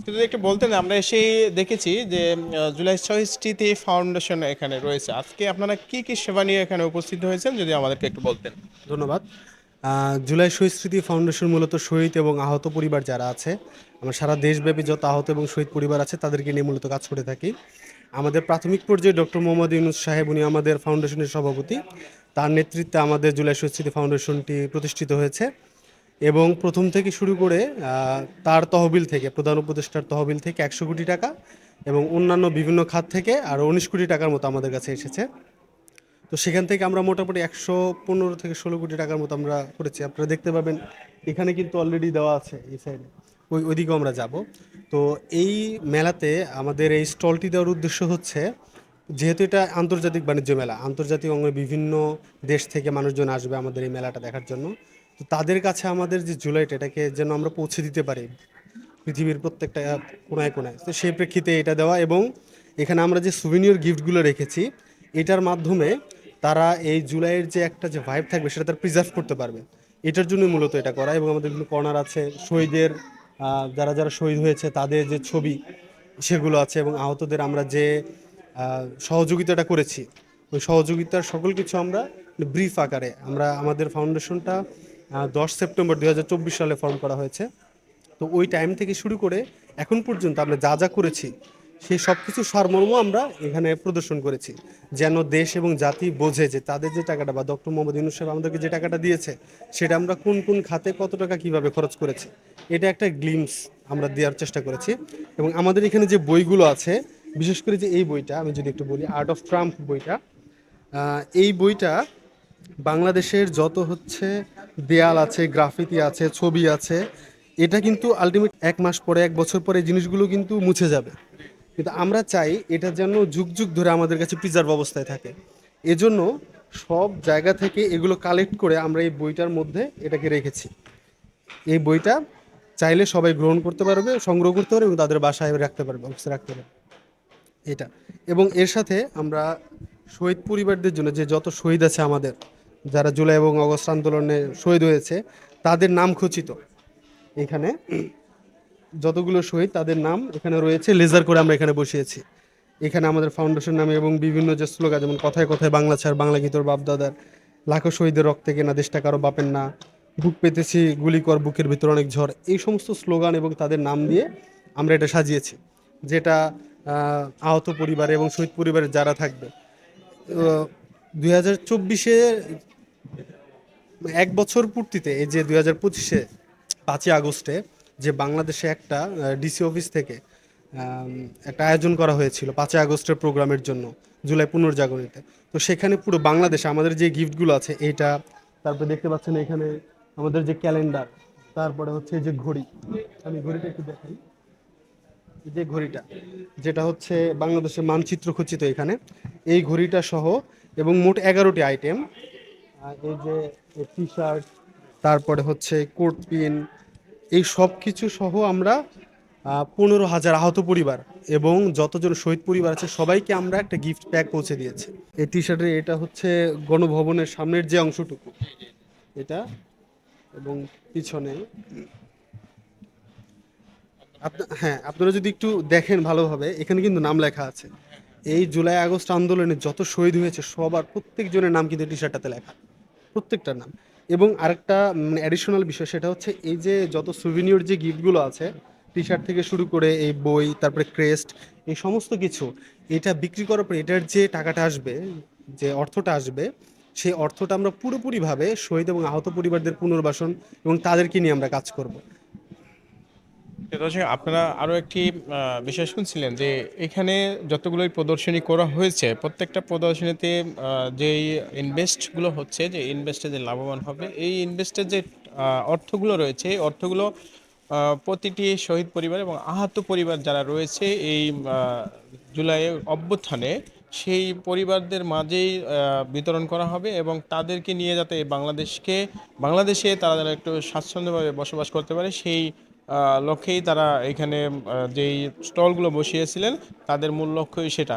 যদি একটু বলতেন, আমরা এসেই দেখেছি যে জুলাই শহীদ স্মৃতি ফাউন্ডেশন এখানে রয়েছে। আজকে আপনারা কি কি সেবা নিয়ে এখানে উপস্থিত হয়েছেন, যদি আমাদেরকে একটু বলতেন। ধন্যবাদ। জুলাই শহীদ স্মৃতি ফাউন্ডেশন মূলত শহীদ এবং আহত পরিবার যারা আছে, আমরা সারা দেশব্যাপী যত আহত এবং শহীদ পরিবার আছে তাদেরকে নিয়ে মূলত কাজ করে থাকি। আমাদের প্রাথমিক পর্যায়ে ডক্টর মোহাম্মদ ইউনুস সাহেব, উনি আমাদের ফাউন্ডেশনের সভাপতি। তার নেতৃত্বে আমাদের জুলাই শহীদ স্মৃতি ফাউন্ডেশনটি প্রতিষ্ঠিত হয়েছে এবং প্রথম থেকে শুরু করে তার তহবিল থেকে, প্রধান উপদেষ্টার তহবিল থেকে 100 কোটি টাকা এবং অন্যান্য বিভিন্ন খাত থেকে আরও 19 কোটি টাকার মতো আমাদের কাছে এসেছে। তো সেখান থেকে আমরা মোটামুটি 115 থেকে 16 কোটি টাকার মতো আমরা করেছি। আপনারা দেখতে পাবেন এখানে কিন্তু অলরেডি দেওয়া আছে এই সাইডে, ওইদিকেও আমরা যাব। তো এই মেলাতে আমাদের এই স্টলটি দেওয়ার উদ্দেশ্য হচ্ছে, যেহেতু এটা আন্তর্জাতিক বাণিজ্য মেলা, আন্তর্জাতিক অঙ্গনে বিভিন্ন দেশ থেকে মানুষজন আসবে আমাদের এই মেলাটা দেখার জন্য। তো তাদের কাছে আমাদের যে জুলাইটা, এটাকে যেন আমরা পৌঁছে দিতে পারি পৃথিবীর প্রত্যেকটা কোনায় কোনায়, তো সেই প্রেক্ষিতে এটা দেওয়া। এবং এখানে আমরা যে সুভিনিয়র গিফটগুলো রেখেছি, এটার মাধ্যমে তারা এই জুলাইয়ের যে একটা যে ভাইব থাকবে সেটা তারা প্রিজার্ভ করতে পারবে। এটার জন্যই মূলত এটা করা। এবং আমাদের বিভিন্ন কর্নার আছে, শহীদের যারা যারা শহীদ হয়েছে তাদের যে ছবি সেগুলো আছে, এবং আহতদের আমরা যে সহযোগিতাটা করেছি, ওই সহযোগিতার সকল কিছু আমরা ব্রিফ আকারে, আমরা আমাদের ফাউন্ডেশনটা 10 সেপ্টেম্বর 2024 সালে ফর্ম করা হয়েছে। তো ওই টাইম থেকে শুরু করে এখন পর্যন্ত আমরা যা যা করেছি সেই সব কিছু সারমর্ম আমরা এখানে প্রদর্শন করেছি, যেন দেশ এবং জাতি বোঝে যে তাদের যে টাকাটা, বা ডক্টর মোহাম্মদ ইউনূস সাহেব আমাদেরকে যে টাকাটা দিয়েছে, সেটা আমরা কোন কোন খাতে কত টাকা কিভাবে খরচ করেছি, এটা একটা গ্লিমস আমরা দেওয়ার চেষ্টা করেছি। এবং আমাদের এখানে যে বইগুলো আছে, বিশেষ করে যে এই বইটা আমি যদি একটু বলি, আর্ট অফ ট্রাম্প বইটা, এই বইটা বাংলাদেশের যত হচ্ছে দেয়াল আছে, গ্রাফিতি আছে, ছবি আছে, এটা কিন্তু আলটিমেট 1 মাস পরে, 1 বছর পরে এই জিনিসগুলো কিন্তু মুছে যাবে। কিন্তু আমরা চাই এটা যেন যুগ যুগ ধরে আমাদের কাছে প্রিজার্ভ অবস্থায় থাকে। এজন্য সব জায়গা থেকে এগুলো কালেক্ট করে আমরা এই বইটার মধ্যে এটাকে রেখেছি। এই বইটা চাইলে সবাই গ্রহণ করতে পারবে, সংগ্রহ করতে পারবে এবং তাদের বাসায় রাখতে পারবে, অফিসে রাখতে পারবে এটা। এবং এর সাথে আমরা শহীদ পরিবারদের জন্য, যে যত শহীদ আছে আমাদের, যারা জুলাই এবং অগস্ট আন্দোলনে শহীদ হয়েছে, তাদের নাম খচিত এখানে যতগুলো শহীদ তাদের নাম এখানে রয়েছে, লেজার করে আমরা এখানে বসিয়েছি। এখানে আমাদের ফাউন্ডেশন নামে এবং বিভিন্ন যে স্লোগান, যেমন কথায় কথায় বাংলা ছাড়, বাংলা কি তোর বাপদাদার, লাখো শহীদের রক্তে কেনা দেশটা কারো বাপের না, বুক পেতেছি গুলি কর বুকের ভিতর অনেক ঝড়, এই সমস্ত স্লোগান এবং তাদের নাম দিয়ে আমরা এটা সাজিয়েছি, যেটা আহত পরিবার এবং শহীদ পরিবারের যারা থাকবে 2024-এ 1 বছর পূর্তিতে, এই যে 2025-এ 5ই আগস্টে যে বাংলাদেশে একটা ডিসি অফিস থেকে একটা আয়োজন করা হয়েছিল 5ই আগস্টের প্রোগ্রামের জন্য, জুলাই পুনর্জাগরণীতে। তো সেখানে পুরো বাংলাদেশে আমাদের যে গিফটগুলো আছে এইটা, তারপরে দেখতে পাচ্ছেন এখানে আমাদের যে ক্যালেন্ডার, তারপরে হচ্ছে এই যে ঘড়ি, আমি ঘড়িটা একটু দেখাই। এই যে ঘড়িটা, যেটা হচ্ছে বাংলাদেশের মানচিত্র খচিত এখানে, এই ঘড়িটা সহ, এবং মোট 11টি আইটেম, এই যে টি শার্ট, তারপরে হচ্ছে কোট পিন, এই সব কিছু সহ আমরা 15,000 আহত পরিবার এবং যতজন শহীদ পরিবার আছে সবাইকে আমরা একটা গিফট প্যাক পৌঁছে দিয়েছি। এই টি শার্টের এটা হচ্ছে গণভবনের সামনের যে অংশটুকু এটা, এবং পিছনে হ্যাঁ, আপনারা যদি একটু দেখেন ভালোভাবে, এখানে কিন্তু নাম লেখা আছে। এই জুলাই আগস্ট আন্দোলনে যত শহীদ হয়েছে সবার প্রত্যেকজনের নাম কিন্তু টি শার্টটাতে লেখা, প্রত্যেকটার নাম। এবং আরেকটা অ্যাডিশনাল বিষয়, সেটা হচ্ছে এই যে যত সুভিনিয়র যে গিফটগুলো আছে, টি শার্ট থেকে শুরু করে এই বই, তারপরে ক্রেস্ট, এই সমস্ত কিছু, এটা বিক্রি করার পর এটার যে টাকাটা আসবে, যে অর্থটা আসবে, সেই অর্থটা আমরা পুরোপুরিভাবে শহীদ এবং আহত পরিবারদের পুনর্বাসন এবং তাদেরকে নিয়ে আমরা কাজ করব। সেটা হচ্ছে, আপনারা আরও একটি বিষয় শুনছিলেন যে এখানে যতগুলোই প্রদর্শনী করা হয়েছে, প্রত্যেকটা প্রদর্শনীতে যেই ইনভেস্টগুলো হচ্ছে, যে ইনভেস্টে যে লাভবান হবে, এই ইনভেস্টের যে অর্থগুলো রয়েছে, এই অর্থগুলো প্রতিটি শহীদ পরিবার এবং আহত পরিবার যারা রয়েছে এই জুলাই অভ্যুত্থানে, সেই পরিবারদের মাঝেই বিতরণ করা হবে, এবং তাদেরকে নিয়ে যাতে বাংলাদেশে তারা যেন একটু স্বাচ্ছন্দ্যভাবে বসবাস করতে পারে, সেই লক্ষ্যেই তারা এখানে যেই স্টলগুলো বসিয়েছিলেন, তাদের মূল লক্ষ্যই সেটা।